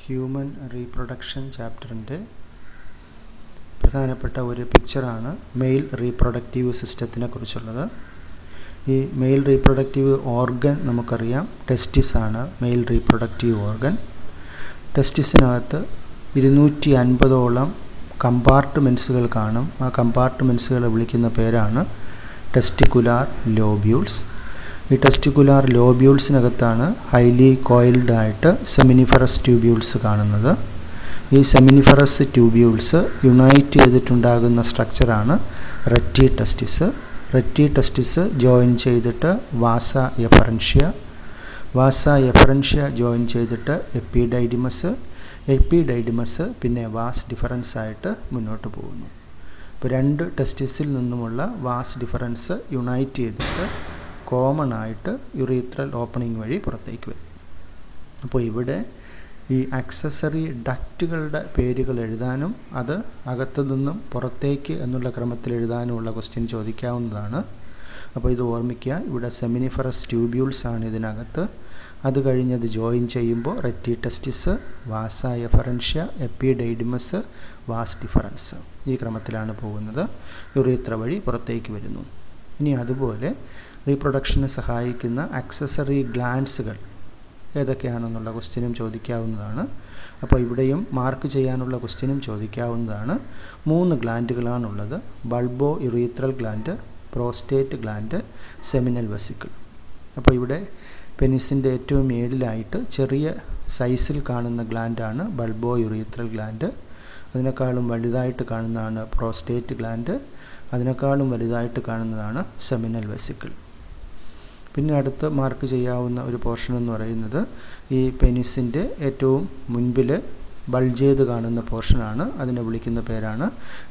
Human reproduction ചാപ്റ്ററിൻ്റെ പ്രധാനപ്പെട്ട ഒരു പിക്ചറാണ് മെയിൽ റീപ്രൊഡക്റ്റീവ് സിസ്റ്റത്തിനെ കുറിച്ചുള്ളത്. ഈ മെയിൽ റീപ്രൊഡക്റ്റീവ് ഓർഗൻ നമുക്കറിയാം, ടെസ്റ്റിസ് ആണ് മെയിൽ റീപ്രൊഡക്റ്റീവ് ഓർഗൻ. ടെസ്റ്റിസിനകത്ത് 250ഓളം കമ്പാർട്ട്മെൻറ്റ്സുകൾ കാണും. ആ കമ്പാർട്ട്മെൻറ്റ്സുകളെ വിളിക്കുന്ന പേരാണ് ടെസ്റ്റിക്കുലാർ ലോബ്യൂൾസ്. ഈ ടെസ്റ്റിക്കുലാർ ലോബ്യൂൾസിനകത്താണ് ഹൈലി കോയിൽഡ് ആയിട്ട് സെമിനിഫറസ് ട്യൂബ്യൂൾസ് കാണുന്നത്. ഈ സെമിനിഫറസ് ട്യൂബ്യൂൾസ് യുണൈറ്റ് ചെയ്തിട്ടുണ്ടാകുന്ന സ്ട്രക്ചറാണ് റെറ്റി ടെസ്റ്റിസ്. റെറ്റി ടെസ്റ്റിസ് ജോയിൻ ചെയ്തിട്ട് വാസ എഫറൻഷ്യ, വാസ എഫറൻഷ്യ ജോയിൻ ചെയ്തിട്ട് എപ്പിഡൈഡിമസ്, എപ്പിഡൈഡിമസ് പിന്നെ വാസ് ഡിഫറൻസ് ആയിട്ട് മുന്നോട്ട് പോകുന്നു. ഇപ്പോൾ രണ്ട് ടെസ്റ്റിസിൽ നിന്നുമുള്ള വാസ് ഡിഫറൻസ് യുണൈറ്റ് ചെയ്തിട്ട് കോമൺ ആയിട്ട് യുറീത്രൽ ഓപ്പണിംഗ് വഴി പുറത്തേക്ക് വരും. അപ്പോൾ ഇവിടെ ഈ ആക്സസറി ഡക്റ്റുകളുടെ പേരുകൾ എഴുതാനും അത് അകത്തു നിന്നും പുറത്തേക്ക് എന്നുള്ള ക്രമത്തിൽ എഴുതാനുമുള്ള ക്വസ്റ്റ്യൻ ചോദിക്കാവുന്നതാണ്. അപ്പോൾ ഇത് ഓർമ്മിക്കുക, ഇവിടെ സെമിനിഫറസ് ട്യൂബ്യൂൾസ് ആണ് ഇതിനകത്ത്. അത് കഴിഞ്ഞത് ജോയിൻ ചെയ്യുമ്പോൾ റെറ്റി ടെസ്റ്റിസ്, വാസ എഫറൻഷ്യ, എപ്പിഡൈഡിമസ്, വാസ് ഡിഫറൻസ്, ഈ ക്രമത്തിലാണ് പോകുന്നത്. യുറീത്ര വഴി പുറത്തേക്ക് വരുന്നു. ഇനി അതുപോലെ റീപ്രൊഡക്ഷന് സഹായിക്കുന്ന ആക്സസറി ഗ്ലാൻഡ്സുകൾ ഏതൊക്കെയാണെന്നുള്ള ക്വസ്റ്റ്യനും ചോദിക്കാവുന്നതാണ്. അപ്പോൾ ഇവിടെയും മാർക്ക് ചെയ്യാനുള്ള ക്വസ്റ്റ്യനും ചോദിക്കാവുന്നതാണ്. 3 ഗ്ലാൻഡുകളാണുള്ളത്: bulbourethral gland, prostate gland, seminal vesicle. അപ്പോൾ ഇവിടെ പെനിസിൻ്റെ ഏറ്റവും മേളിലായിട്ട് ചെറിയ സൈസിൽ കാണുന്ന ഗ്ലാൻഡാണ് ബൾബോ യുറീത്രൽ ഗ്ലാൻഡ്. അതിനേക്കാളും വലുതായിട്ട് കാണുന്നതാണ് പ്രോസ്റ്റേറ്റ് ഗ്ലാൻഡ്. അതിനേക്കാളും വലുതായിട്ട് കാണുന്നതാണ് സെമിനൽ വെസിക്കിൾ. പിന്നെ അടുത്ത് മാർക്ക് ചെയ്യാവുന്ന ഒരു പോർഷൻ എന്ന് പറയുന്നത് ഈ പെനിസിൻ്റെ ഏറ്റവും മുൻപിൽ ബൾജ് ചെയ്ത് കാണുന്ന പോർഷനാണ്. അതിനെ വിളിക്കുന്ന പേരാണ്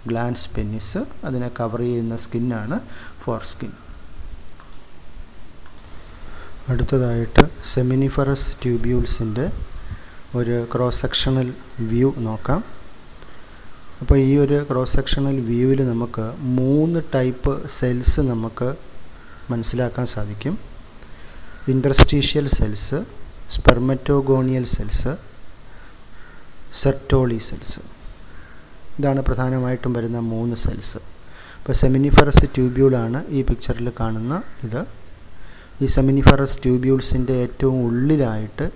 ഗ്ലാൻസ് പെനിസ്. അതിനെ കവർ ചെയ്യുന്ന സ്കിന്നാണ് ഫോർ സ്കിൻ. അടുത്തതായിട്ട് സെമിനിഫറസ് ട്യൂബ്യൂൾസിൻ്റെ ഒരു ക്രോസ് സെക്ഷണൽ വ്യൂ നോക്കാം. അപ്പോൾ ഈ ഒരു ക്രോസ് സെക്ഷണൽ വ്യൂവിൽ നമുക്ക് 3 ടൈപ്പ് സെൽസ് നമുക്ക് മനസ്സിലാക്കാൻ സാധിക്കും: interstitial cells, spermatogonial cells, Sertoli cells. ഇതാണ് പ്രധാനമായിട്ടും വരുന്ന 3 സെൽസ്. ഇപ്പോൾ സെമിനിഫറസ് ട്യൂബ്യൂളാണ് ഈ പിക്ചറിൽ കാണുന്ന ഇത്. ഈ സെമിനിഫറസ് ട്യൂബ്യൂൾസിൻ്റെ ഏറ്റവും ഉള്ളിലായിട്ട്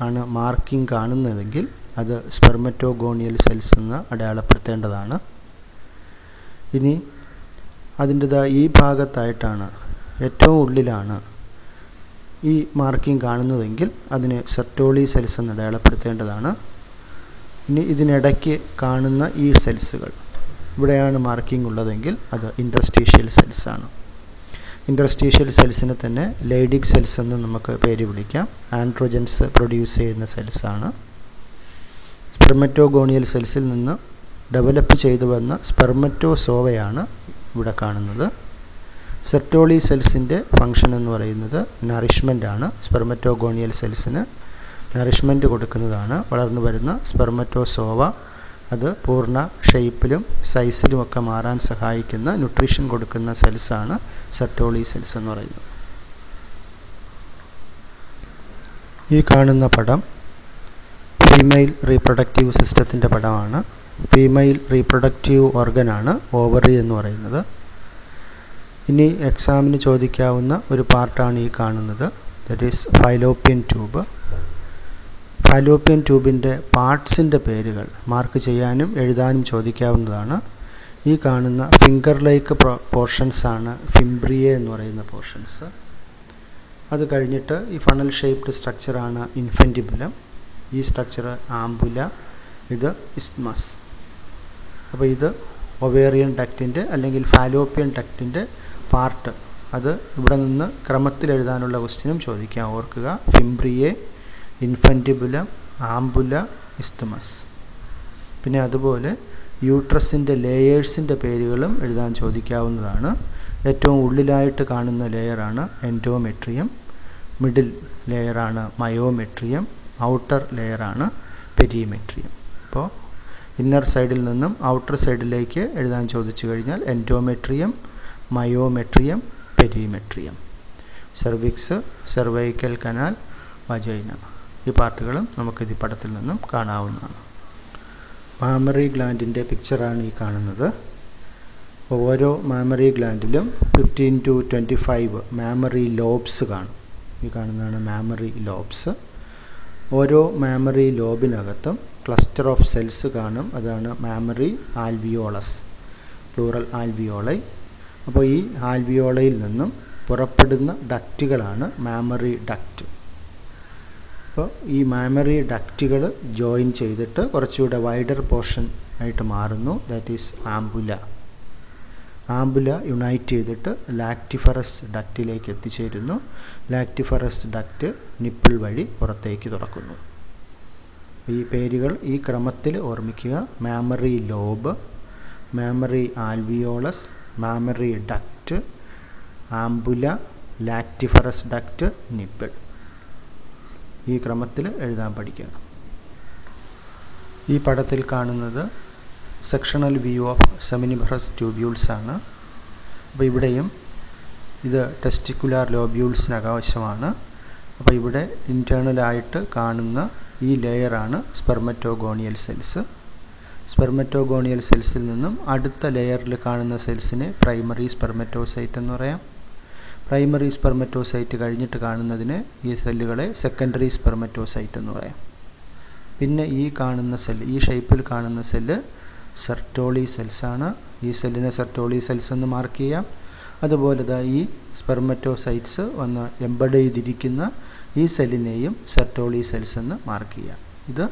ആണ് മാർക്കിംഗ് കാണുന്നതെങ്കിൽ അത് സ്പെർമറ്റോഗോണിയൽ സെൽസ് എന്ന് അടയാളപ്പെടുത്തേണ്ടതാണ്. ഇനി അതിൻ്റെതായ ഈ ഭാഗത്തായിട്ടാണ്, ഏറ്റവും ഉള്ളിലാണ് ഈ മാർക്കിംഗ് കാണുന്നതെങ്കിൽ അതിനെ സെർട്ടോളി സെൽസ് എന്ന് അടയാളപ്പെടുത്തേണ്ടതാണ്. ഇനി ഇതിനിടയ്ക്ക് കാണുന്ന ഈ സെൽസുകൾ, ഇവിടെയാണ് മാർക്കിംഗ് ഉള്ളതെങ്കിൽ അത് ഇൻ്റർസ്റ്റീഷ്യൽ സെൽസ് ആണ്. ഇൻ്റർസ്റ്റീഷ്യൽ സെൽസിനെ തന്നെ ലൈഡിക് സെൽസ് എന്ന് നമുക്ക് പേര് വിളിക്കാം. ആൻഡ്രോജൻസ് പ്രൊഡ്യൂസ് ചെയ്യുന്ന സെൽസാണ്. സ്പെർമറ്റോഗോണിയൽ സെൽസിൽ നിന്ന് ഡെവലപ്പ് ചെയ്തു വന്ന സ്പെർമറ്റോസോവയാണ് ഇവിടെ കാണുന്നത്. സെർട്ടോളി സെൽസിൻ്റെ ഫങ്ഷൻ എന്ന് പറയുന്നത് നറിഷ്മെൻ്റ് ആണ്. സ്പെർമറ്റോഗോണിയൽ സെൽസിന് നറിഷ്മെൻറ്റ് കൊടുക്കുന്നതാണ് വളർന്നു വരുന്ന സ്പെർമറ്റോസോവ. അത് പൂർണ്ണ ഷേപ്പിലും സൈസിലുമൊക്കെ മാറാൻ സഹായിക്കുന്ന, ന്യൂട്രീഷൻ കൊടുക്കുന്ന സെൽസാണ് സെർട്ടോളി സെൽസ് എന്ന് പറയുന്നത്. ഈ കാണുന്ന പടം ഫീമെയിൽ റീപ്രൊഡക്റ്റീവ് സിസ്റ്റത്തിൻ്റെ പടമാണ്. ഫീമെയിൽ റീപ്രൊഡക്റ്റീവ് ഓർഗനാണ് ഓവറി എന്ന് പറയുന്നത്. ഇനി എക്സാമിന് ചോദിക്കാവുന്ന ഒരു പാർട്ടാണ് ഈ കാണുന്നത്, ദറ്റ് ഈസ് ഫൈലോപ്പിയൻ ട്യൂബ്. ഫൈലോപ്പിയൻ ട്യൂബിൻ്റെ പാർട്സിൻ്റെ പേരുകൾ മാർക്ക് ചെയ്യാനും എഴുതാനും ചോദിക്കാവുന്നതാണ്. ഈ കാണുന്ന ഫിംഗർ ലൈക്ക് പോർഷൻസാണ് ഫിംബ്രിയെ എന്ന് പറയുന്ന പോർഷൻസ്. അത് കഴിഞ്ഞിട്ട് ഈ ഫണൽ ഷേപ്ഡ് സ്ട്രക്ചറാണ് ഇൻഫൻറ്റിബുലം. ഈ സ്ട്രക്ചർ ആംബുല, ഇത് ഇസ്ത്മസ്. അപ്പോൾ ഇത് ഒവേറിയൻ ഡക്റ്റിൻ്റെ അല്ലെങ്കിൽ ഫാലോപ്പിയൻ ഡക്റ്റിൻ്റെ പാർട്ട്. അത് ഇവിടെ നിന്ന് ക്രമത്തിൽ എഴുതാനുള്ള ക്വസ്റ്റ്യനും ചോദിക്കാം, ഓർക്കുക. ഫിംബ്രിയെ, ഇൻഫൻറ്റിബുലം, ആംബുല, ഇസ്ത്മസ്. പിന്നെ അതുപോലെ യൂട്രസിൻ്റെ ലേയേഴ്സിൻ്റെ പേരുകളും എഴുതാൻ ചോദിക്കാവുന്നതാണ്. ഏറ്റവും ഉള്ളിലായിട്ട് കാണുന്ന ലെയറാണ് എൻഡോമെട്രിയം, മിഡിൽ ലെയറാണ് മയോമെട്രിയം, ഔട്ടർ ലെയറാണ് പെരിമെട്രിയം. അപ്പോൾ ഇന്നർ സൈഡിൽ നിന്നും ഔട്ടർ സൈഡിലേക്ക് എഴുതാൻ ചോദിച്ചു കഴിഞ്ഞാൽ endometrium, myometrium, perimetrium. Cervix, cervical canal, vagina, ഈ പാർട്ടുകളും നമുക്ക് ഈ പടത്തിൽ നിന്നും കാണാവുന്നതാണ്. മാമറി ഗ്ലാൻഡിൻ്റെ പിക്ചറാണ് ഈ കാണുന്നത്. ഓരോ മാമറി ഗ്ലാൻഡിലും 15 to 25 മാമറി ലോബ്സ് കാണും. ഈ കാണുന്നതാണ് മാമറി ലോബ്സ്. ഓരോ മാമറി ലോബിനകത്തും ക്ലസ്റ്റർ ഓഫ് സെൽസ് കാണും. അതാണ് മാമറി ആൽവിയോളസ്, പ്ലൂറൽ ആൽവിയോളൈ. അപ്പോൾ ഈ ആൽവിയോളയിൽ നിന്നും പുറപ്പെടുന്ന ഡക്റ്റുകളാണ് മാമറി ഡക്റ്റ്. അപ്പോൾ ഈ മാമറി ഡക്റ്റുകൾ ജോയിൻ ചെയ്തിട്ട് കുറച്ചുകൂടെ വൈഡർ പോർഷൻ ആയിട്ട് മാറുന്നു. That is ampulla. Ampulla unite ചെയ്തിട്ട് ലാക്റ്റിഫറസ് ഡക്റ്റിലേക്ക് എത്തിച്ചേരുന്നു. ലാക്റ്റിഫറസ് ഡക്റ്റ് നിപ്പിൾ വഴി പുറത്തേക്ക് തുറക്കുന്നു. ഈ പേരുകൾ ഈ ക്രമത്തിൽ ഓർമ്മിക്കുക: mammary lobe, mammary alveolus, mammary duct, ampulla, lactiferous duct, nipple. ഈ ക്രമത്തിൽ എഴുതാൻ പഠിക്കുക. ഈ പടത്തിൽ കാണുന്നത് sectional view of seminiferous tubules ആണ്. അപ്പോൾ ഇവിടെയും ഇത് ടെസ്റ്റിക്കുലാർ ലോബ്യൂൾസിനകവശമാണ്. അപ്പോൾ ഇവിടെ ഇൻറ്റേർണലായിട്ട് കാണുന്ന ഈ ലെയറാണ് സ്പെർമറ്റോഗോണിയൽ സെൽസ്. സ്പെർമറ്റോഗോണിയൽ സെൽസിൽ നിന്നും അടുത്ത ലെയറിൽ കാണുന്ന സെൽസിനെ പ്രൈമറി സ്പെർമറ്റോസൈറ്റ് എന്ന് പറയാം. പ്രൈമറി സ്പെർമറ്റോസൈറ്റ് കഴിഞ്ഞിട്ട് കാണുന്നതിനെ, ഈ സെല്ലുകളെ സെക്കൻഡറി സ്പെർമറ്റോസൈറ്റ് എന്ന് പറയാം. പിന്നെ ഈ കാണുന്ന സെല്ല്, ഈ ഷേപ്പിൽ കാണുന്ന സെല്ല് സെർട്ടോളി സെൽസാണ്. ഈ സെല്ലിനെ സെർട്ടോളി സെൽസ് എന്ന് മാർക്ക് ചെയ്യാം. അതുപോലെ ഈ സ്പെർമറ്റോസൈറ്റ്സ് വന്ന് എംബഡ് ചെയ്തിരിക്കുന്ന ഈ സെല്ലിനെയും സെർട്ടോളി സെൽസ് എന്ന് മാർക്ക് ചെയ്യാം. ഇത്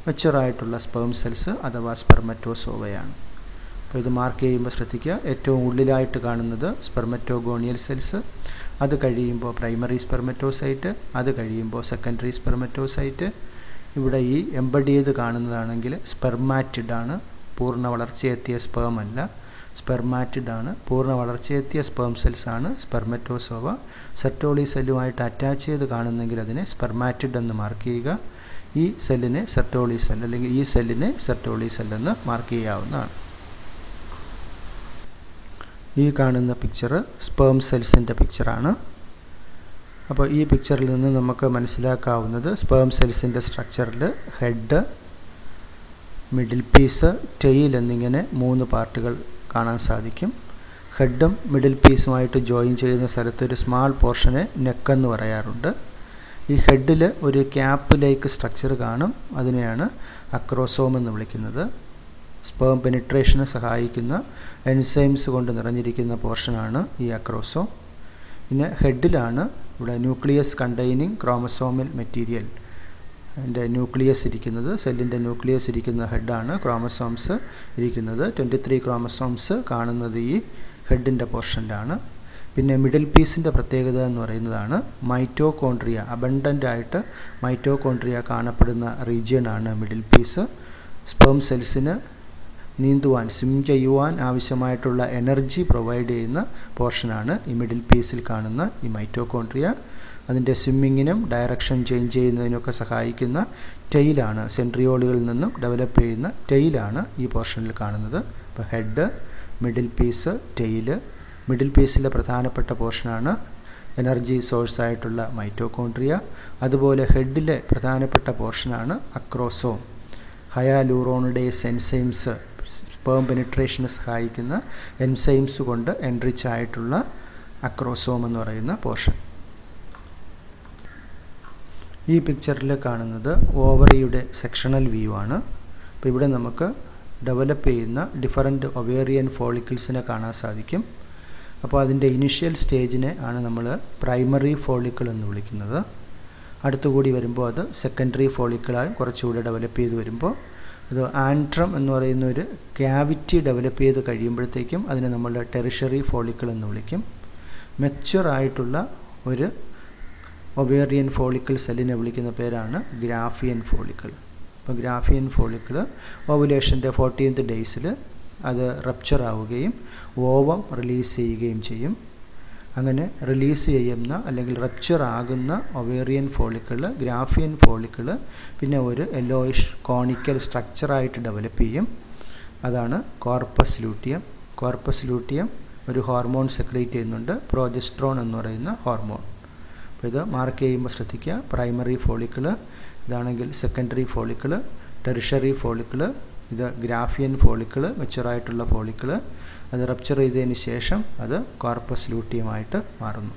മെച്ചുറായിട്ടുള്ള സ്പേം സെൽസ് അഥവാ സ്പെർമറ്റോസോവയാണ്. അപ്പോൾ ഇത് മാർക്ക് ചെയ്യുമ്പോൾ ശ്രദ്ധിക്കുക, ഏറ്റവും ഉള്ളിലായിട്ട് കാണുന്നത് സ്പെർമറ്റോഗോണിയൽ സെൽസ്, അത് കഴിയുമ്പോൾ പ്രൈമറി സ്പെർമറ്റോസൈറ്റ്, അത് കഴിയുമ്പോൾ സെക്കൻഡറി സ്പെർമറ്റോസൈറ്റ്. ഇവിടെ ഈ എംബഡ് ചെയ്ത് കാണുന്നതാണെങ്കിൽ സ്പെർമാറ്റിഡ് ആണ്, പൂർണ്ണ വളർച്ചയെത്തിയ സ്പേം അല്ല, സ്പെർമാറ്റിഡ് ആണ്. പൂർണ്ണ വളർച്ചയെത്തിയ സ്പേം സെൽസ് ആണ് സ്പെർമറ്റോസോവ. സെർട്ടോളി സെല്ലുമായിട്ട് അറ്റാച്ച് ചെയ്ത് കാണുന്നെങ്കിൽ അതിനെ സ്പെർമാറ്റിഡ് എന്ന് മാർക്ക് ചെയ്യുക. ഈ സെല്ലിനെ സെർട്ടോളി സെൽ അല്ലെങ്കിൽ ഈ സെല്ലിനെ സെർട്ടോളി സെൽ എന്ന് മാർക്ക് ചെയ്യാവുന്നതാണ്. ഈ കാണുന്ന പിക്ചർ സ്പേം സെൽസിൻ്റെ പിക്ചറാണ്. അപ്പോൾ ഈ പിക്ചറിൽ നിന്ന് നമുക്ക് മനസ്സിലാക്കാവുന്നത് സ്പേം സെൽസിൻ്റെ സ്ട്രക്ചറിൽ ഹെഡ്, മിഡിൽ പീസ്, ടെയിൽ എന്നിങ്ങനെ 3 പാർട്ടുകൾ കാണാൻ സാധിക്കും. ഹെഡും മിഡിൽ പീസുമായിട്ട് ജോയിൻ ചെയ്യുന്ന സ്ഥലത്ത് ഒരു സ്മാൾ പോർഷനെ നെക്ക് എന്ന് പറയാറുണ്ട്. ഈ ഹെഡിൽ ഒരു ക്യാപ്പ് ലൈക്ക് സ്ട്രക്ചർ കാണും. അതിനെയാണ് അക്രോസോം എന്ന് വിളിക്കുന്നത്. സ്പേം പെനിട്രേഷന് സഹായിക്കുന്ന എൻസൈംസ് കൊണ്ട് നിറഞ്ഞിരിക്കുന്ന പോർഷനാണ് ഈ അക്രോസോം. പിന്നെ ഹെഡിലാണ് ഇവിടെ nucleus containing chromosomal material nucleus ഇരിക്കുന്നത്. സെല്ലിൻ്റെ ന്യൂക്ലിയസ് ഇരിക്കുന്ന ഹെഡാണ്. ക്രോമസോംസ് ഇരിക്കുന്നത് 23 ക്രോമസോംസ് കാണുന്നത് ഈ ഹെഡിൻ്റെ പോർഷനിലാണ്. പിന്നെ മിഡിൽ പീസിൻ്റെ പ്രത്യേകത എന്ന് പറയുന്നതാണ് മൈറ്റോകോൺട്രിയ. അബണ്ടൻ്റ് ആയിട്ട് മൈറ്റോകോൺട്രിയ കാണപ്പെടുന്ന റീജിയനാണ് മിഡിൽ പീസ്. സ്പേം സെൽസിന് നീന്തുവാൻ, സ്വിം ചെയ്യുവാൻ ആവശ്യമായിട്ടുള്ള എനർജി പ്രൊവൈഡ് ചെയ്യുന്ന പോർഷനാണ് ഈ മിഡിൽ പീസിൽ കാണുന്ന ഈ മൈറ്റോകോൺട്രിയ. അതിൻ്റെ സ്വിമ്മിങ്ങിനും ഡയറക്ഷൻ ചേഞ്ച് ചെയ്യുന്നതിനൊക്കെ സഹായിക്കുന്ന ടെയിലാണ്, സെൻട്രിയോളുകളിൽ നിന്നും ഡെവലപ്പ് ചെയ്യുന്ന ടെയിലാണ് ഈ പോർഷനിൽ കാണുന്നത്. ഇപ്പോൾ head, middle piece, tail. Middle പീസിലെ പ്രധാനപ്പെട്ട പോർഷനാണ് എനർജി സോഴ്സായിട്ടുള്ള മൈറ്റോകോൺട്രിയ. അതുപോലെ ഹെഡിലെ പ്രധാനപ്പെട്ട പോർഷനാണ് അക്രോസോം. ഹയാലൂറോണിഡേസ് എൻസൈംസ്, സ്പേം പെനിട്രേഷന് സഹായിക്കുന്ന എൻസൈംസ് കൊണ്ട് എൻറിച്ച് ആയിട്ടുള്ള അക്രോസോം എന്ന് പറയുന്ന പോർഷൻ. ഈ പിക്ചറിൽ കാണുന്നത് ഓവറിയുടെ സെക്ഷണൽ വ്യൂ ആണ്. അപ്പോൾ ഇവിടെ നമുക്ക് ഡെവലപ്പ് ചെയ്യുന്ന ഡിഫറൻറ്റ് ഒവേറിയൻ ഫോളിക്കിൾസിനെ കാണാൻ സാധിക്കും. അപ്പോൾ അതിൻ്റെ ഇനിഷ്യൽ സ്റ്റേജിനെ ആണ് നമ്മൾ പ്രൈമറി ഫോളിക്കിൾ എന്ന് വിളിക്കുന്നത്. അടുത്തുകൂടി വരുമ്പോൾ അത് സെക്കൻഡറി ഫോളിക്കിളായി കുറച്ചുകൂടി ഡെവലപ്പ് ചെയ്ത് വരുമ്പോൾ അത് ആൻട്രം എന്ന് പറയുന്ന ഒരു ക്യാവിറ്റി ഡെവലപ്പ് ചെയ്ത് കഴിയുമ്പോഴത്തേക്കും അതിനെ നമ്മൾ ടെറിഷറി ഫോളിക്കിൾ എന്ന് വിളിക്കും. മെച്യൂർ ആയിട്ടുള്ള ഒരു ഒവേറിയൻ ഫോളിക്കിൾ സെല്ലിനെ വിളിക്കുന്ന പേരാണ് ഗ്രാഫിയൻ ഫോളിക്കിൾ. അപ്പോൾ ഗ്രാഫിയൻ ഫോളിക്കിൾ ഓവുലേഷൻ്റെ 14th ഡേയ്സിൽ അത് റപ്ചർ ആവുകയും ഓവം റിലീസ് ചെയ്യുകയും ചെയ്യും. അങ്ങനെ റിലീസ് ചെയ്യുന്ന അല്ലെങ്കിൽ റപ്ചർ ആകുന്ന ഒവേറിയൻ ഫോളിക്കിൾ, ഗ്രാഫിയൻ ഫോളിക്കിൾ പിന്നെ ഒരു യെല്ലോയിഷ് കോണിക്കൽ സ്ട്രക്ചറായിട്ട് ഡെവലപ്പ് ചെയ്യും. അതാണ് കോർപ്പസ് ലൂട്ടിയം. കോർപ്പസ് ലൂട്ടിയം ഒരു ഹോർമോൺ സെക്രീറ്റ് ചെയ്യുന്നുണ്ട്, പ്രോജസ്ട്രോൺ എന്ന് പറയുന്ന ഹോർമോൺ. അപ്പോൾ ഇത് മാർക്ക് ചെയ്യുമ്പോൾ ശ്രദ്ധിക്കുക. പ്രൈമറി ഫോളിക്കിൾ, ഇതാണെങ്കിൽ സെക്കൻഡറി ഫോളിക്കിൾ, ടെറിഷറി ഫോളിക്കിൾ, ഇത് ഗ്രാഫിയൻ ഫോളിക്കിൾ, മെച്ചുറായിട്ടുള്ള ഫോളിക്കിൾ. അത് റപ്ചർ ചെയ്തതിന് ശേഷം അത് കോർപ്പസ് ലൂട്ടിയമായിട്ട് മാറുന്നു.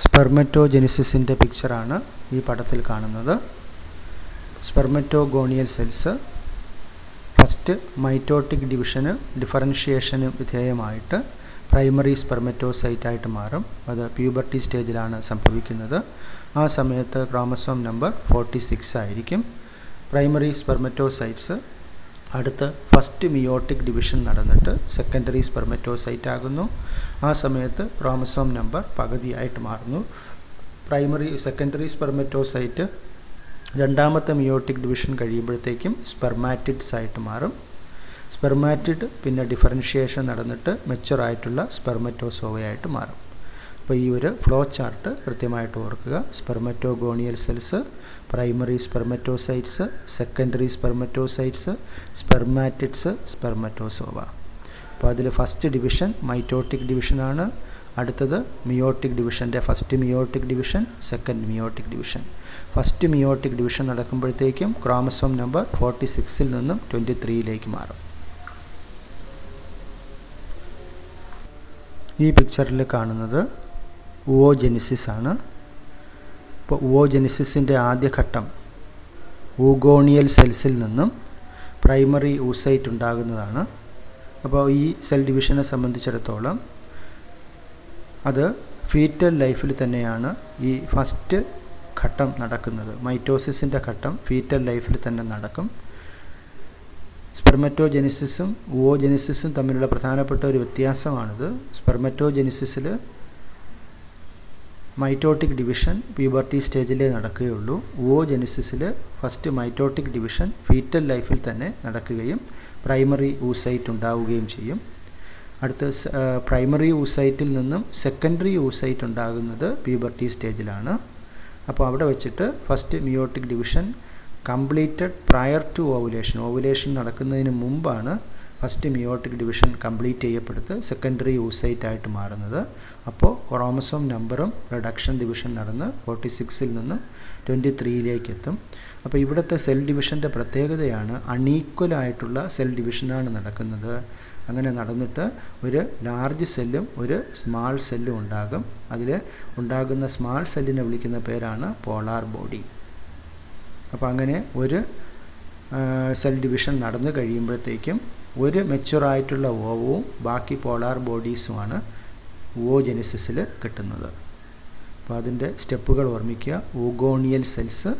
സ്പെർമറ്റോജെനിസിസിൻ്റെ പിക്ചറാണ് ഈ പടത്തിൽ കാണുന്നത്. സ്പെർമറ്റോഗോണിയൽ സെൽസ് ഫസ്റ്റ് മൈറ്റോട്ടിക് ഡിവിഷന് ഡിഫറൻഷിയേഷന് വിധേയമായിട്ട് പ്രൈമറി സ്പെർമറ്റോസൈറ്റ് ആയിട്ട് മാറും. അത് പ്യൂബർട്ടി സ്റ്റേജിലാണ് സംഭവിക്കുന്നത്. ആ സമയത്ത് ക്രോമസോം നമ്പർ 46 ആയിരിക്കും. പ്രൈമറി സ്പെർമറ്റോസൈറ്റ്സ് അടുത്ത് ഫസ്റ്റ് മിയോട്ടിക് ഡിവിഷൻ നടന്നിട്ട് സെക്കൻഡറി സ്പെർമറ്റോസൈറ്റ് ആകുന്നു. ആ സമയത്ത് ക്രോമസോം നമ്പർ പകുതിയായിട്ട് മാറുന്നു. സെക്കൻഡറി സ്പെർമറ്റോസൈറ്റ് രണ്ടാമത്തെ മിയോട്ടിക് ഡിവിഷൻ കഴിയുമ്പോഴത്തേക്കും സ്പെർമാറ്റിഡ്സ് ആയിട്ട് മാറും. സ്പെർമാറ്റിഡ് പിന്നെ ഡിഫറൻഷിയേഷൻ നടന്നിട്ട് മെച്ചുറായിട്ടുള്ള സ്പെർമറ്റോസോവയായിട്ട് മാറും. അപ്പോൾ ഈ ഒരു ഫ്ലോ ചാർട്ട് കൃത്യമായിട്ട് ഓർക്കുക. Spermatogonial cells, primary spermatocytes, secondary spermatocytes, spermatids, spermatozoa. അപ്പോൾ അതിൽ ഫസ്റ്റ് ഡിവിഷൻ മൈറ്റോട്ടിക് ഡിവിഷനാണ്. അടുത്തത് മിയോട്ടിക് ഡിവിഷൻ്റെ first meiotic division, second meiotic division. First meiotic division നടക്കുമ്പോഴത്തേക്കും ക്രോമസോം നമ്പർ 46 നിന്നും 23 മാറും. ഈ പിക്ചറിൽ കാണുന്നത് ഊവോജെനിസിസ് ആണ്. ഇപ്പോൾ ഊവോജെനിസിസിൻ്റെ ആദ്യഘട്ടം ഊഗോണിയൽ സെൽസിൽ നിന്നും പ്രൈമറി ഊസൈറ്റ് ഉണ്ടാകുന്നതാണ്. അപ്പോൾ ഈ സെൽ ഡിവിഷനെ സംബന്ധിച്ചിടത്തോളം അത് ഫീറ്റൽ ലൈഫിൽ തന്നെയാണ് ഈ ഫസ്റ്റ് ഘട്ടം നടക്കുന്നത്. മൈറ്റോസിസിൻ്റെ ഘട്ടം ഫീറ്റൽ ലൈഫിൽ തന്നെ നടക്കും. സ്പെർമറ്റോജെനിസിസും ഊവോജെനിസിസും തമ്മിലുള്ള പ്രധാനപ്പെട്ട ഒരു വ്യത്യാസമാണിത്. സ്പെർമറ്റോജെനിസിസിൽ മൈറ്റോട്ടിക് ഡിവിഷൻ പ്യൂബർട്ടി സ്റ്റേജിലേ നടക്കുകയുള്ളൂ. ഊവോജെനിസിസിൽ ഫസ്റ്റ് മൈറ്റോട്ടിക് ഡിവിഷൻ ഫീറ്റൽ ലൈഫിൽ തന്നെ നടക്കുകയും പ്രൈമറി ഊസൈറ്റ് ഉണ്ടാവുകയും ചെയ്യും. അടുത്ത പ്രൈമറി ഊസൈറ്റിൽ നിന്നും സെക്കൻഡറി ഊസൈറ്റ് ഉണ്ടാകുന്നത് പ്യൂബർട്ടി സ്റ്റേജിലാണ്. അപ്പോൾ അവിടെ വെച്ചിട്ട് first meiotic division completed prior to ovulation. Ovulation നടക്കുന്നതിന് മുമ്പാണ് ഫസ്റ്റ് മിയോട്ടിക് ഡിവിഷൻ കംപ്ലീറ്റ് ചെയ്യപ്പെടുത്ത് സെക്കൻഡറി ഊസൈറ്റ് ആയിട്ട് മാറുന്നത്. അപ്പോൾ ക്രോമസോം നമ്പറും റിഡക്ഷൻ ഡിവിഷൻ നടന്ന് 46 നിന്നും 23 എത്തും. അപ്പോൾ ഇവിടുത്തെ സെൽ ഡിവിഷൻ്റെ പ്രത്യേകതയാണ് അൺഈക്വൽ ആയിട്ടുള്ള സെൽ ഡിവിഷനാണ് നടക്കുന്നത്. അങ്ങനെ നടന്നിട്ട് ഒരു ലാർജ് സെല്ലും ഒരു സ്മാൾ സെല്ലും ഉണ്ടാകും. അതിൽ ഉണ്ടാകുന്ന സ്മാൾ സെല്ലിനെ വിളിക്കുന്ന പേരാണ് പോളാർ ബോഡി. അപ്പോൾ അങ്ങനെ ഒരു സെൽ ഡിവിഷൻ നടന്നു കഴിയുമ്പോഴത്തേക്കും ഒരു മെച്ചുറായിട്ടുള്ള ഓവവും ബാക്കി പോളാർ ബോഡീസുമാണ് ഊവോജെനിസിസിൽ കിട്ടുന്നത്. അപ്പോൾ അതിൻ്റെ സ്റ്റെപ്പുകൾ ഓർമ്മിക്കുക. Oogonial cells,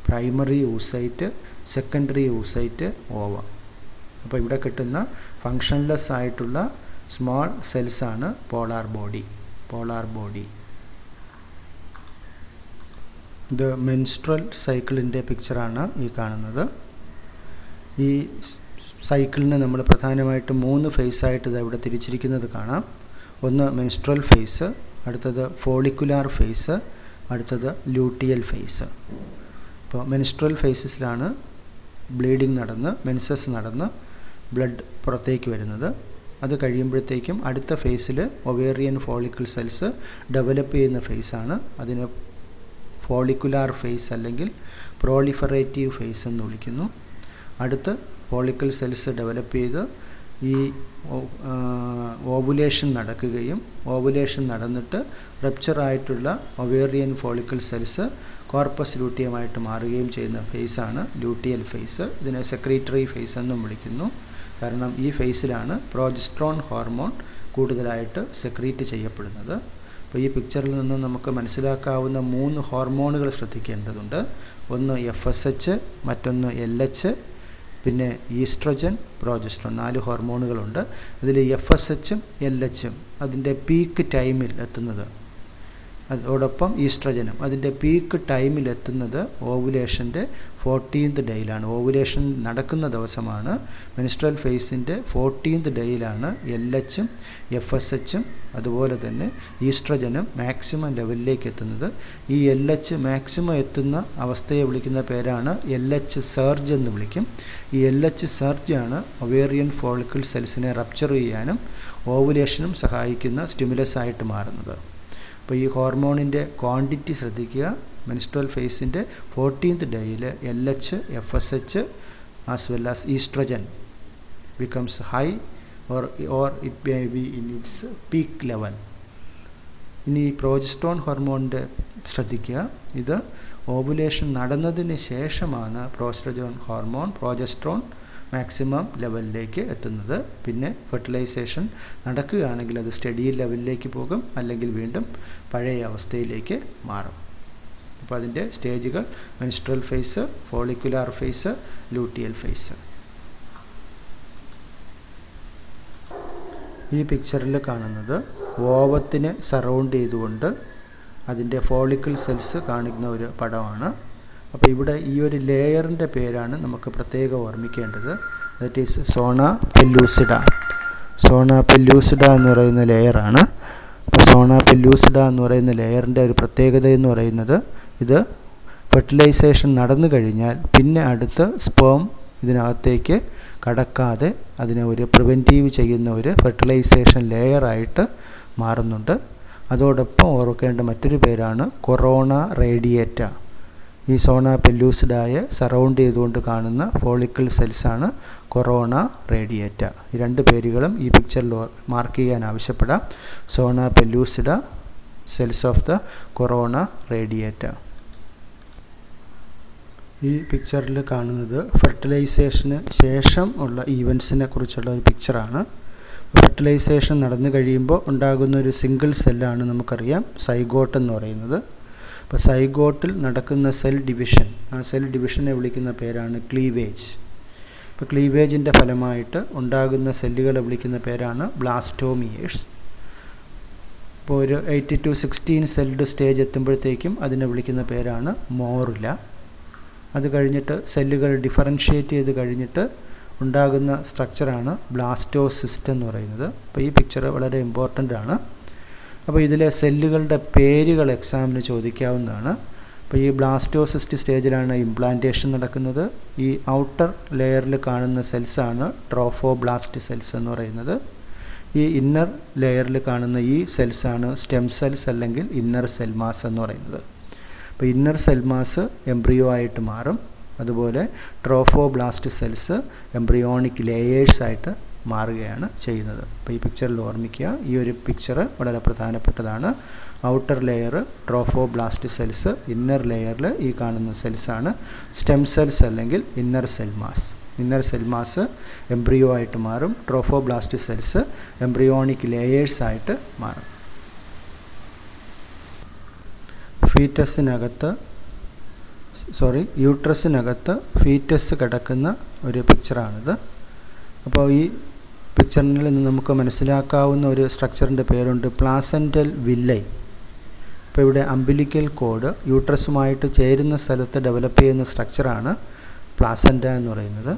primary oocyte, secondary oocyte, ova. അപ്പോൾ ഇവിടെ കിട്ടുന്ന ഫങ്ഷൻലെസ് ആയിട്ടുള്ള സ്മോൾ സെൽസാണ് പോളാർ ബോഡി. ഇത് മെൻസ്ട്രൽ സൈക്കിളിൻ്റെ പിക്ചറാണ് ഈ കാണുന്നത്. ഈ സൈക്കിളിനെ നമ്മൾ പ്രധാനമായിട്ടും 3 ഫേസായിട്ട് ഇത് ഇവിടെ തിരിച്ചിരിക്കുന്നത് കാണാം. ഒന്ന് മെൻസ്ട്രൽ ഫേസ്, അടുത്തത് ഫോളിക്കുലാർ ഫേസ്, അടുത്തത് ലൂട്ടിയൽ ഫേസ്. ഇപ്പോൾ മെൻസ്ട്രൽ ഫേസസിലാണ് ബ്ലീഡിങ് നടന്ന് മെൻസസ് നടന്ന് ബ്ലഡ് പുറത്തേക്ക് വരുന്നത്. അത് കഴിയുമ്പോഴത്തേക്കും അടുത്ത ഫേസിൽ ഒവേറിയൻ ഫോളിക്കിൾ സെൽസ് ഡെവലപ്പ് ചെയ്യുന്ന ഫേസാണ്. അതിന് ഫോളിക്കുലാർ ഫേസ് അല്ലെങ്കിൽ പ്രോളിഫറേറ്റീവ് ഫേസ് എന്ന് വിളിക്കുന്നു. അടുത്ത് ഫോളിക്കിൾ സെൽസ് ഡെവലപ്പ് ചെയ്ത് ഈ ഓവുലേഷൻ നടക്കുകയും ഓവുലേഷൻ നടന്നിട്ട് റപ്ചറായിട്ടുള്ള ഒവേറിയൻ ഫോളിക്കിൾ സെൽസ് കോർപ്പസ് ലൂട്ടിയമായിട്ട് മാറുകയും ചെയ്യുന്ന ഫേസാണ് ലൂട്ടിയൽ ഫേസ്. ഇതിനെ സെക്രീറ്ററി ഫേസ് എന്നും വിളിക്കുന്നു. കാരണം ഈ ഫേസിലാണ് പ്രോജസ്ട്രോൺ ഹോർമോൺ കൂടുതലായിട്ട് സെക്രീറ്റ് ചെയ്യപ്പെടുന്നത്. അപ്പോൾ ഈ പിക്ചറിൽ നിന്ന് നമുക്ക് മനസ്സിലാക്കാവുന്ന 3 ഹോർമോണുകൾ ശ്രദ്ധിക്കേണ്ടതുണ്ട്. ഒന്ന് FSH, മറ്റൊന്ന് LH, പിന്നെ ഈസ്ട്രജൻ, പ്രോജസ്ട്രോൺ. 4 ഹോർമോണുകളുണ്ട്. ഇതിൽ FSHും LHും അതിൻ്റെ പീക്ക് ടൈമിൽ എത്തുന്നത്, അതോടൊപ്പം ഈസ്ട്രജനും. അതിൻ്റെ പീക്ക് ടൈമിലെത്തുന്നത് ഓവുലേഷൻ്റെ 14th ഡേയിലാണ്. ഓവുലേഷൻ നടക്കുന്ന ദിവസമാണ് മെൻസ്ട്രൽ ഫേസിൻ്റെ 14th ഡേയിലാണ് LHഉം FSHഉം അതുപോലെ തന്നെ ഈസ്ട്രജനും മാക്സിമം ലെവലിലേക്ക് എത്തുന്നത്. ഈ LH മാക്സിമം എത്തുന്ന അവസ്ഥയെ വിളിക്കുന്ന പേരാണ് LH സർജ് എന്ന് വിളിക്കും. ഈ LH സർജ് ആണ് ഒവേറിയൻ ഫോളിക്കിൾ സെൽസിനെ റപ്ചർ ചെയ്യാനും ഓവുലേഷനും സഹായിക്കുന്ന സ്റ്റിമുലസ് ആയിട്ട് മാറുന്നത്. അപ്പോൾ ഈ ഹോർമോണിൻ്റെ ക്വാണ്ടിറ്റി ശ്രദ്ധിക്കുക. മെൻസ്ട്രൽ ഫേസിൻ്റെ 14th ഡേയിൽ LH, FSH as well as oestrogen becomes high or it may be in its peak level. ഇനി പ്രോജസ്ട്രോൺ ഹോർമോണിൻ്റെ ശ്രദ്ധിക്കുക. ഇത് ഓവുലേഷൻ നടന്നതിന് ശേഷമാണ് പ്രോജസ്ട്രോൺ മാക്സിമം ലെവലിലേക്ക് എത്തുന്നത്. പിന്നെ ഫെർട്ടിലൈസേഷൻ നടക്കുകയാണെങ്കിൽ അത് സ്റ്റഡി ലെവലിലേക്ക് പോകും, അല്ലെങ്കിൽ വീണ്ടും പഴയ അവസ്ഥയിലേക്ക് മാറും. അപ്പോൾ അതിൻ്റെ സ്റ്റേജുകൾ menstrual phase, follicular phase, luteal phase. ഈ പിക്ചറിൽ കാണുന്നത് ഓവത്തിനെ സറൗണ്ട് ചെയ്തുകൊണ്ട് അതിൻ്റെ ഫോളിക്കിൾ സെൽസ് കാണിക്കുന്ന ഒരു പടമാണ്. അപ്പോൾ ഇവിടെ ഈ ഒരു ലെയറിൻ്റെ പേരാണ് നമുക്ക് പ്രത്യേകം ഓർമ്മിക്കേണ്ടത്. That is സോണ പെല്ലൂസിഡ. സോണ പെല്ലൂസിഡ എന്ന് പറയുന്ന ലെയറാണ്. അപ്പോൾ സോണ പെല്ലൂസിഡ എന്ന് പറയുന്ന ലെയറിൻ്റെ ഒരു പ്രത്യേകത എന്ന് പറയുന്നത്, ഇത് ഫെർട്ടിലൈസേഷൻ നടന്നു കഴിഞ്ഞാൽ പിന്നെ അടുത്ത് സ്പേം ഇതിനകത്തേക്ക് കടക്കാതെ അതിനെ ഒരു പ്രിവെൻറ്റീവ് ചെയ്യുന്ന ഒരു ഫെർട്ടിലൈസേഷൻ ലെയറായിട്ട് മാറുന്നുണ്ട്. അതോടൊപ്പം ഓർക്കേണ്ട മറ്റൊരു പേരാണ് കൊറോണ റേഡിയേറ്റ. ഈ സോണ പെല്ലൂസിഡായെ സറൗണ്ട് ചെയ്തുകൊണ്ട് കാണുന്ന ഫോളിക്കിൾ സെൽസാണ് കൊറോണ റേഡിയേറ്റ. ഈ രണ്ട് പേരുകളും ഈ പിക്ചറിൽ മാർക്ക് ചെയ്യാൻ ആവശ്യപ്പെടാം. സോണ പെല്ലൂസിഡ, സെൽസ് ഓഫ് ദ കൊറോണ റേഡിയേറ്റ. ഈ പിക്ചറിൽ കാണുന്നത് ഫെർട്ടിലൈസേഷന് ശേഷം ഉള്ള ഈവൻസിനെ കുറിച്ചുള്ള ഒരു പിക്ചറാണ്. ഫെർട്ടിലൈസേഷൻ നടന്നു കഴിയുമ്പോൾ ഉണ്ടാകുന്ന ഒരു സിംഗിൾ സെല്ലാണ് നമുക്കറിയാം സൈഗോട്ട് എന്ന് പറയുന്നത്. അപ്പോൾ സൈഗോട്ടിൽ നടക്കുന്ന സെൽ ഡിവിഷൻ, ആ സെൽ ഡിവിഷനെ വിളിക്കുന്ന പേരാണ് ക്ലീവേജ്. ഇപ്പോൾ ക്ലീവേജിൻ്റെ ഫലമായിട്ട് ഉണ്ടാകുന്ന സെല്ലുകളെ വിളിക്കുന്ന പേരാണ് ബ്ലാസ്റ്റോമിയേഴ്സ്. ഇപ്പോൾ ഒരു 8 to 16 സെൽഡ് സ്റ്റേജ് എത്തുമ്പോഴത്തേക്കും അതിനെ വിളിക്കുന്ന പേരാണ് മോറുല. അത് കഴിഞ്ഞിട്ട് സെല്ലുകൾ ഡിഫറൻഷ്യേറ്റ് ചെയ്ത് കഴിഞ്ഞിട്ട് ഉണ്ടാകുന്ന സ്ട്രക്ചറാണ് ബ്ലാസ്റ്റോസിസ്റ്റ് എന്ന് പറയുന്നത്. അപ്പോൾ ഈ പിക്ചർ വളരെ ഇമ്പോർട്ടൻ്റ് ആണ്. അപ്പോൾ ഇതിലെ സെല്ലുകളുടെ പേരുകൾ എക്സാമിന് ചോദിക്കാവുന്നതാണ്. അപ്പോൾ ഈ ബ്ലാസ്റ്റോസിസ്റ്റ് സ്റ്റേജിലാണ് ഇംപ്ലാന്റേഷൻ നടക്കുന്നത്. ഈ ഔട്ടർ ലെയറിൽ കാണുന്ന സെൽസാണ് ട്രോഫോബ്ലാസ്റ്റ് സെൽസ് എന്ന് പറയുന്നത്. ഈ ഇന്നർ ലെയറിൽ കാണുന്ന ഈ സെൽസാണ് സ്റ്റെം സെൽസ് അല്ലെങ്കിൽ ഇന്നർ സെൽ മാസ് എന്ന് പറയുന്നത്. അപ്പോൾ ഇന്നർ സെൽ മാസ് എംബ്രിയോ ആയിട്ട് മാറും. അതുപോലെ ട്രോഫോബ്ലാസ്റ്റ് സെൽസ് എംബ്രിയോണിക് ലേയേഴ്സ് ആയിട്ട് മാറുകയാണ് ചെയ്യുന്നത്. അപ്പോൾ ഈ പിക്ചറിൽ ഓർമ്മിക്കുക, ഈ ഒരു പിക്ചർ വളരെ പ്രധാനപ്പെട്ടതാണ്. Outer layer trophoblast cells, inner ലെയറിൽ ഈ കാണുന്ന സെൽസാണ് സ്റ്റെം സെൽസ് അല്ലെങ്കിൽ inner cell mass. Inner cell mass embryo ആയിട്ട് മാറും. ട്രോഫോബ്ലാസ്റ്റ് സെൽസ് എംബ്രിയോണിക് ലേയേഴ്സ് ആയിട്ട് മാറും. യൂട്രസിനകത്ത് ഫീറ്റസ് കിടക്കുന്ന ഒരു പിക്ചറാണിത്. അപ്പോൾ ഈ പിക്ചറിൽ നിന്ന് നമുക്ക് മനസ്സിലാക്കാവുന്ന ഒരു സ്ട്രക്ചറിൻ്റെ പേരുണ്ട് പ്ലാസെൻ്റൽ വില്ലൈ. ഇപ്പോൾ ഇവിടെ അംബിലിക്കൽ കോഡ് യൂട്രസുമായിട്ട് ചേരുന്ന സ്ഥലത്ത് ഡെവലപ്പ് ചെയ്യുന്ന സ്ട്രക്ചറാണ് പ്ലാസെൻ്റ എന്ന് പറയുന്നത്.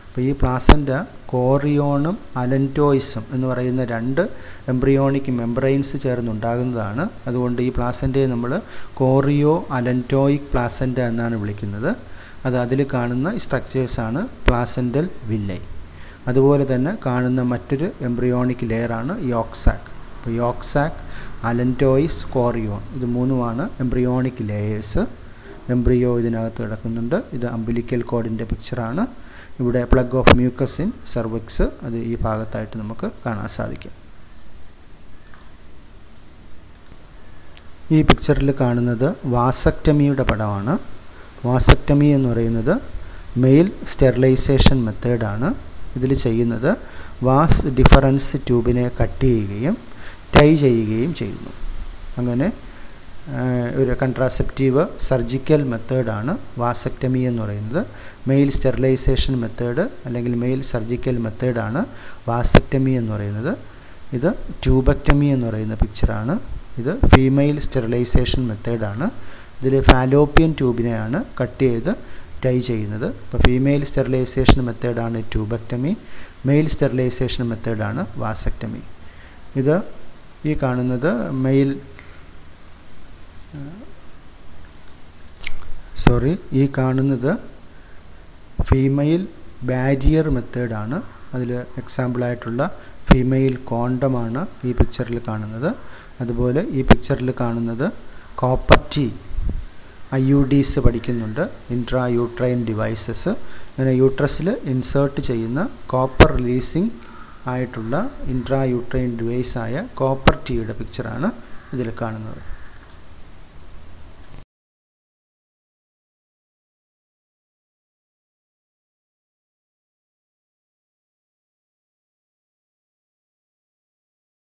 അപ്പോൾ ഈ പ്ലാസെൻ്റ കോറിയോണും അലൻറ്റോയിസും എന്ന് പറയുന്ന രണ്ട് എംബ്രിയോണിക് മെംബ്രെയിൻസ് ചേർന്നുണ്ടാകുന്നതാണ്. അതുകൊണ്ട് ഈ പ്ലാസെൻ്റയെ നമ്മൾ കോറിയോ അലൻറ്റോയിക് പ്ലാസെൻ്റ എന്നാണ് വിളിക്കുന്നത്. അതിൽ കാണുന്ന സ്ട്രക്ചേഴ്സാണ് പ്ലാസെൻ്റൽ വില്ലൈ. അതുപോലെ തന്നെ കാണുന്ന മറ്റൊരു എംബ്രിയോണിക് ലെയറാണ് യോക്സാക്ക്. അപ്പോൾ യോക്സാക്ക്, അലൻറ്റോയിസ്, കോറിയോൺ, ഇത് മൂന്നുമാണ് എംബ്രിയോണിക് ലെയേഴ്സ്. എംബ്രിയോ ഇതിനകത്ത് കിടക്കുന്നുണ്ട്. ഇത് അംബിലിക്കൽ കോഡിൻ്റെ പിക്ചറാണ്. ഇവിടെ plug off mucus in cervix, അത് ഈ ഭാഗത്തായിട്ട് നമുക്ക് കാണാൻ സാധിക്കും. ഈ പിക്ചറിൽ കാണുന്നത് വാസക്ടമിയുടെ പടമാണ്. വാസക്ടമി എന്ന് പറയുന്നത് മെയിൽ സ്റ്റെറിലൈസേഷൻ മെത്തേഡാണ്. ഇതിൽ ചെയ്യുന്നത് വാസ് ഡിഫറൻസ് ട്യൂബിനെ കട്ട് ചെയ്യുകയും ടൈ ചെയ്യുകയും ചെയ്യുന്നു. അങ്ങനെ ഒരു കൺട്രാസെപ്റ്റീവ് സർജിക്കൽ മെത്തേഡാണ് വാസക്ടമി എന്ന് പറയുന്നത്. മെയിൽ സ്റ്റെറിലൈസേഷൻ മെത്തേഡ് അല്ലെങ്കിൽ മെയിൽ സർജിക്കൽ മെത്തേഡാണ് വാസക്ടമി എന്ന് പറയുന്നത്. ഇത് ട്യൂബക്ടമി എന്ന് പറയുന്ന പിക്ചറാണ്. ഇത് ഫീമെയിൽ സ്റ്റെറിലൈസേഷൻ മെത്തേഡാണ്. ഇതിൽ ഫാലോപ്പിയൻ ട്യൂബിനെയാണ് കട്ട് ചെയ്ത് ടൈ ചെയ്യുന്നത്. അപ്പോൾ ഫീമെയിൽ സ്റ്റെറിലൈസേഷൻ മെത്തേഡാണ് ട്യൂബക്ടമി, മെയിൽ സ്റ്റെറിലൈസേഷൻ മെത്തേഡാണ് വാസക്ടമി. ഇത് ഈ കാണുന്നത് ഈ കാണുന്നത് ഫീമെയിൽ ബാരിയർ മെത്തേഡാണ്. അതിൽ എക്സാമ്പിളായിട്ടുള്ള ഫീമെയിൽ കോണ്ടമാണ് ഈ പിക്ചറിൽ കാണുന്നത്. അതുപോലെ ഈ പിക്ചറിൽ കാണുന്നത് കോപ്പർ ടി IUDs പഠിക്കുന്നുണ്ട്, ഇൻട്രാ യൂട്രൈൻ ഡിവൈസസ്. അങ്ങനെ യൂട്രസിൽ ഇൻസേർട്ട് ചെയ്യുന്ന കോപ്പർ റിലീസിങ് ആയിട്ടുള്ള ഇൻട്രാ യൂട്രൈൻ ഡിവൈസായ കോപ്പർ ടിയുടെ പിക്ചറാണ് ഇതിൽ കാണുന്നത്.